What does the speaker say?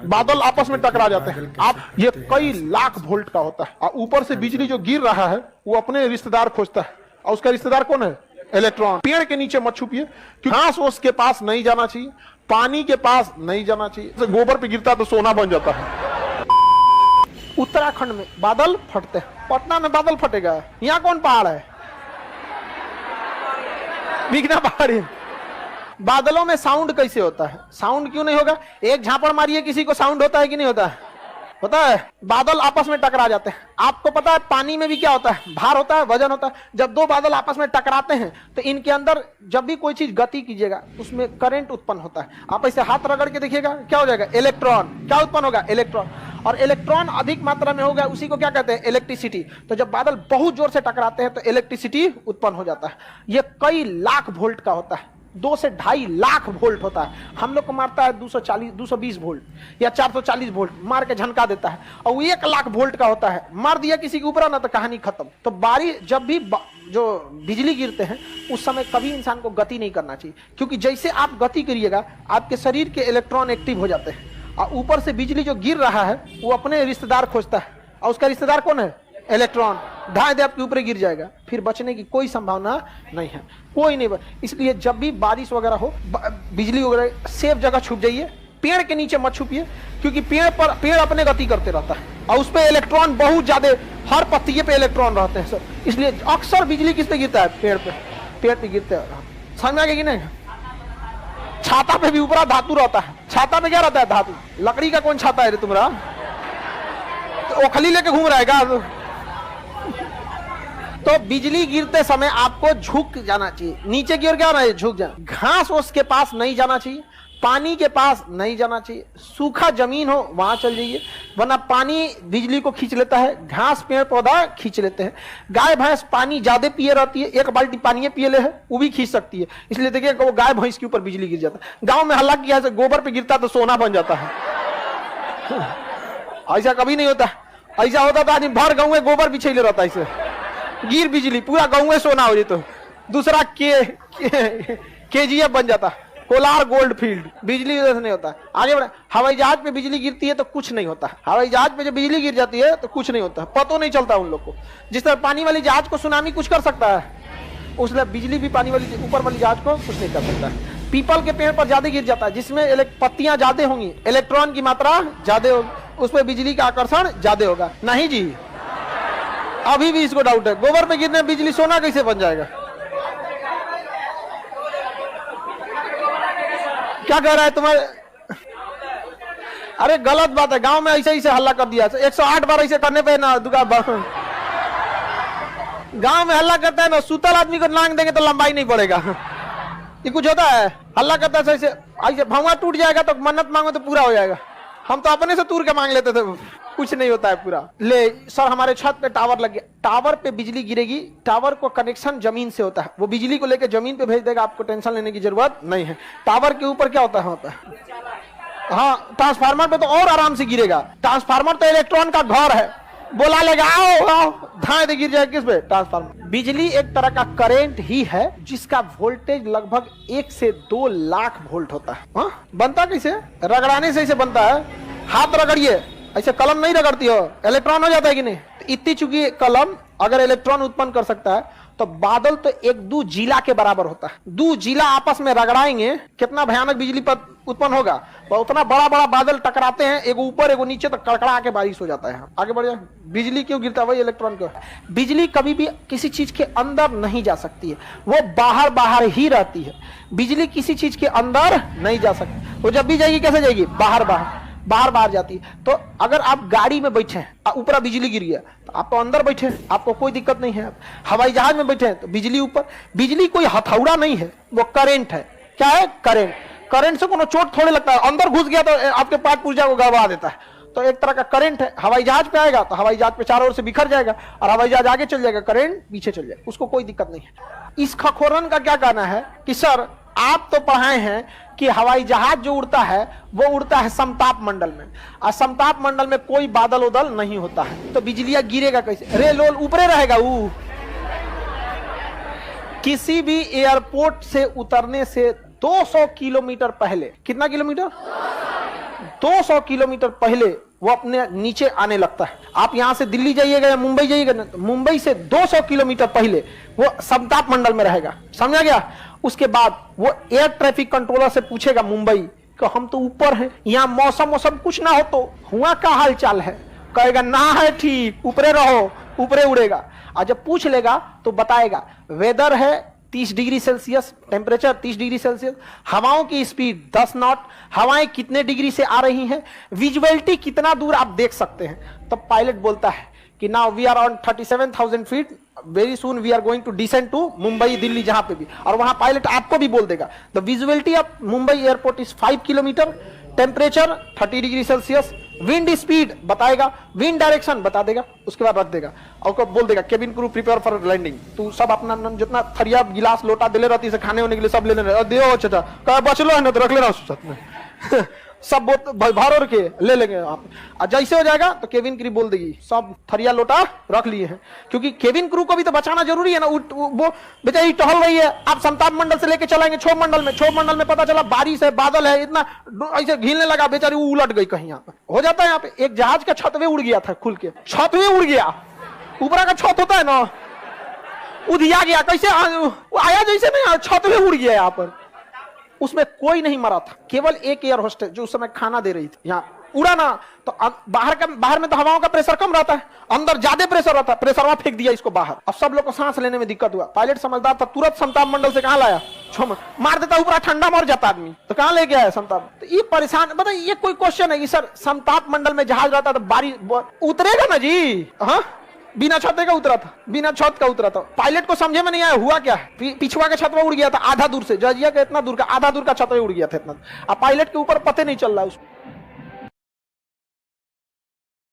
बादल आपस में टकरा जाते हैं। आप ये कई लाख वोल्ट का होता है और ऊपर से बिजली जो गिर रहा है वो अपने रिश्तेदार खोजता है, और उसका रिश्तेदार कौन है? इलेक्ट्रॉन। पेड़ के नीचे मत छुपिए, क्योंकि घास ओस के पास नहीं जाना चाहिए, पानी के पास नहीं जाना चाहिए। तो गोबर पे गिरता तो सोना बन जाता है। उत्तराखंड में बादल फटते हैं, पटना में बादल फटेगा। यहाँ कौन पहाड़ है? बिगना पहाड़ी। बादलों में साउंड कैसे होता है? साउंड क्यों नहीं होगा? एक झापड़ मारिए किसी को, साउंड होता है कि नहीं होता है? होता है। बादल आपस में टकरा जाते हैं। आपको पता है पानी में भी क्या होता है? भार होता है, वजन होता है। जब दो बादल आपस में टकराते हैं तो इनके अंदर जब भी कोई चीज गति कीजिएगा उसमें करंट उत्पन्न होता है। आप ऐसे हाथ रगड़ के देखिएगा, क्या हो जाएगा? इलेक्ट्रॉन। क्या उत्पन्न होगा? इलेक्ट्रॉन। और इलेक्ट्रॉन अधिक मात्रा में होगा, उसी को क्या कहते हैं? इलेक्ट्रिसिटी। तो जब बादल बहुत जोर से टकराते हैं तो इलेक्ट्रिसिटी उत्पन्न हो जाता है। ये कई लाख वोल्ट का होता है, 2 से 2.5 लाख वोल्ट होता है। हम लोग को मारता है 240 220 वोल्ट या 440 वोल्ट, मार के झनका देता है। और वो 1 लाख वोल्ट का होता है, मार दिया किसी के ऊपर ना तो कहानी खत्म। तो जब भी जो बिजली गिरते हैं उस समय कभी इंसान को गति नहीं करना चाहिए, क्योंकि जैसे आप गति करिएगा आपके शरीर के इलेक्ट्रॉन एक्टिव हो जाते हैं, और ऊपर से बिजली जो गिर रहा है वो अपने रिश्तेदार खोजता है, और उसका रिश्तेदार कौन है? इलेक्ट्रॉन। ढाई दे आपके ऊपर गिर जाएगा, फिर बचने की कोई संभावना नहीं है, कोई नहीं। इसलिए जब भी बारिश वगैरह हो, बिजली वगैरह, सेफ जगह छुप जाइए। पेड़ के नीचे मत छुपिए, क्योंकि पेड़ अपने गति करते रहता है और उस पे इलेक्ट्रॉन बहुत ज्यादा, हर पत्तिये पे इलेक्ट्रॉन रहते हैं सर। इसलिए अक्सर बिजली किस पे गिरता है? पेड़ पे गिरते हैं। समझ में आ गया कि नहीं? छाता पे भी ऊपर धातु रहता है। छाता पे क्या रहता है? धातु। लकड़ी का कौन छाता है रे तुम्हारा? तो ओखली लेके घूम रहा है क्या? तो बिजली गिरते समय आपको झुक जाना चाहिए, नीचे की ओर क्या होना है? झुक जाना। घास उसके पास नहीं जाना चाहिए, पानी के पास नहीं जाना चाहिए। सूखा जमीन हो वहां चल जाइए, वरना पानी बिजली को खींच लेता है, घास पेड़ पौधा खींच लेते हैं। गाय भैंस पानी ज्यादा पिए रहती है, 1 बाल्टी पानी पिए ले है वो भी खींच सकती है। इसलिए देखिए वो गाय भैंस के ऊपर बिजली गिर जाता है। गांव में हल्ला किया है, गोबर पे गिरता तो सोना बन जाता है। ऐसा कभी नहीं होता। ऐसा होता था आदमी भर गाँव में गोबर बिछेले रहता है, ऐसे गिर बिजली पूरा गाँव में सोना हो जाए। तो दूसरा KGF बन जाता, कोलार गोल्ड फील्ड। बिजली वजह से नहीं होता। आगे बढ़े। हवाई जहाज पे बिजली गिरती है तो कुछ नहीं होता। हवाई जहाज पे जब बिजली गिर जाती है तो कुछ नहीं होता, पता नहीं चलता उन लोग को। जिस तरह पानी वाली जहाज को सुनामी कुछ कर सकता है, उसने बिजली भी पानी वाली ऊपर वाली जहाज को कुछ नहीं कर सकता है। पीपल के पेड़ पर ज्यादा गिर जाता है, जिसमें पत्तियां ज्यादा होंगी, इलेक्ट्रॉन की मात्रा ज्यादा होगी, उसमें बिजली का आकर्षण ज्यादा होगा। नहीं जी, अभी भी इसको डाउट है। गोबर पे गिरने बिजली, सोना कैसे बन जाएगा? क्या कह रहा है तुम्हारे? अरे गलत बात है। गांव में ऐसे ही से हल्ला कर दिया, 108 बार ऐसे करने पे ना गांव में हल्ला करता है ना, सूतल आदमी को लांग देंगे तो लंबाई नहीं पड़ेगा। ये कुछ होता है? हल्ला करता है ऐसे, भंगा टूट जाएगा तो मन्नत मांगो तो पूरा हो जाएगा। हम तो अपने से तूर के मांग लेते थे, कुछ नहीं होता है पूरा। ले सर, हमारे छत पे टावर लग गया, टावर पे बिजली गिरेगी। टावर को कनेक्शन जमीन से होता है, वो बिजली को लेकर जमीन पे भेज देगा, आपको टेंशन लेने की जरूरत नहीं है। टावर के ऊपर क्या होता है? हाँ, ट्रांसफार्मर पे तो और आराम से गिरेगा। ट्रांसफार्मर तो इलेक्ट्रॉन का घर है, बोला लेगा आओ आओ, धाए दे गिर जाए किस पे? ट्रांसफार्मर। बिजली एक तरह का करंट ही है जिसका वोल्टेज लगभग 1 से 2 लाख वोल्ट होता है। हाँ? बनता कैसे? रगड़ाने से इसे बनता है। हाथ रगड़िए, ऐसे कलम नहीं रगड़ती हो, इलेक्ट्रॉन हो जाता है कि नहीं? इतनी चुकी कलम अगर इलेक्ट्रॉन उत्पन्न कर सकता है तो बादल तो 1-2 जिला के बराबर होता है। 2 जिला आपस में रगड़ाएंगे, कितना भयानक बिजली पर उत्पन्न होगा। तो उतना बड़ा बड़ा बादल टकराते हैं, एगो ऊपर एगो नीचे, तो कड़कड़ा के बारिश हो जाता है। आगे बढ़ जाए। बिजली क्यों गिरता है? वही इलेक्ट्रॉन को। बिजली कभी भी किसी चीज के अंदर नहीं जा सकती है, वो बाहर ही रहती है। बिजली किसी चीज के अंदर नहीं जा सकती, वो जब भी जाएगी कैसे जाएगी? बाहर जाती है। तो अगर आप गाड़ी में बैठे हैं, ऊपर बिजली गिर गया तो आप तो अंदर बैठे हैं, आपको कोई दिक्कत नहीं है। हवाई जहाज में बैठे हैं तो बिजली ऊपर। बिजली कोई हथौड़ा नहीं है, वो करंट है। क्या है? करंट से कोनो चोट थोड़े लगता है, अंदर घुस गया तो आपके पार्ट पुर्जा को गड़बड़ा देता है। तो एक तरह का करंट है। हवाई जहाज पे आएगा तो हवाई जहाज पे चारों ओर से बिखर जाएगा, और हवाई जहाज आगे चल जाएगा, करंट पीछे चल जाएगा, उसको कोई दिक्कत नहीं है। इस खखोरन का क्या कहना है कि सर आप तो पढ़ाए हैं कि हवाई जहाज जो उड़ता है वो उड़ता है समताप मंडल में, और समताप मंडल में कोई बादल उदल नहीं होता है, तो बिजलियां गिरेगा कैसे? रेलोल ऊपरे रहेगा। किसी भी एयरपोर्ट से उतरने से 200 किलोमीटर पहले, कितना किलोमीटर? 200 किलोमीटर पहले वो अपने नीचे आने लगता है। आप यहां से दिल्ली जाइएगा या मुंबई जाइएगा ना, तो मुंबई से 200 किलोमीटर पहले वो समताप मंडल में रहेगा, समझा गया। उसके बाद वो एयर ट्रैफिक कंट्रोलर से पूछेगा मुंबई कि हम तो ऊपर हैं, यहाँ मौसम कुछ ना हो तो हुआ का हाल चाल है, कहेगा ना है ठीक, ऊपरे रहो, ऊपरे उड़ेगा। और जब पूछ लेगा तो बताएगा वेदर है 30 degree Celsius, temperature 30 degree Celsius, हवाओं की स्पीड 10 नॉट, हवाएं कितने डिग्री से आ रही हैं, विजुअलिटी कितना दूर आप देख सकते हैं। तब पायलट बोलता है कि now we are on 37,000 feet, very soon we are going to descend to Mumbai Delhi, जहां पे भी, और वहां पायलट आपको भी बोल देगा the visuality of Mumbai airport is 5 kilometre, temperature 30 degree Celsius, wind speed बताएगा, विंड डायरेक्शन बता देगा, उसके बाद रख देगा और बोल देगा cabin crew prepare for landing. तू सब अपना जितना थरिया गिलास लोटा दिले रहती से खाने होने के लिए सब ले लेना, दियो चाचा कह बचलो है ना तो रख लेना साथ में सब भर के ले लेंगे आप। और जैसे हो जाएगा तो केबिन क्रू बोल देगी सब थरिया लोटा रख लिए हैं, क्योंकि केबिन क्रू को भी तो बचाना जरूरी है ना। वो बेचारी टहल रही है, आप समताप मंडल से लेके चलाएंगे क्षोभ मंडल में पता चला बारिश है, बादल है, इतना ऐसे घिलने लगा, बेचारी वो उलट गई कहीं। यहाँ पे हो जाता है, यहाँ पे एक जहाज का छतवे उड़ गया था, खुल के छतवे उड़ गया, ऊपर का छत होता है ना, उधिया गया, कैसे आया जैसे नहीं, छतवे उड़ गया यहाँ पर। उसमें कोई नहीं मरा था, केवल एक एयर होस्टेस जो उस समय खाना दे रही थी। यहाँ उड़ा ना तो बाहर में तो हवाओं का प्रेशर कम रहता है, अंदर ज्यादा प्रेशर रहता है, प्रेशर वहां फेंक दिया इसको बाहर। अब सब लोग को सांस लेने में दिक्कत हुआ। पायलट समझदार था, तुरंत समताप मंडल से कहां लाया, मार देता ऊपर, ठंडा मर जाता आदमी, तो कहां लेके आया समताप। तो ये परेशान, बताइए ये कोई क्वेश्चन है कि सर समताप मंडल में जहाज रहता तो बारिश उतरेगा ना जी, हाँ बिना छत का उतरा था, बिना छत का उतरा था। पायलट को समझे में नहीं आया हुआ क्या है, पिछुआ का छतवा उड़ गया था आधा दूर से, जजिया का इतना दूर का आधा दूर का छतवा उड़ गया था इतना, अब पायलट के ऊपर पते नहीं चल रहा है उसको।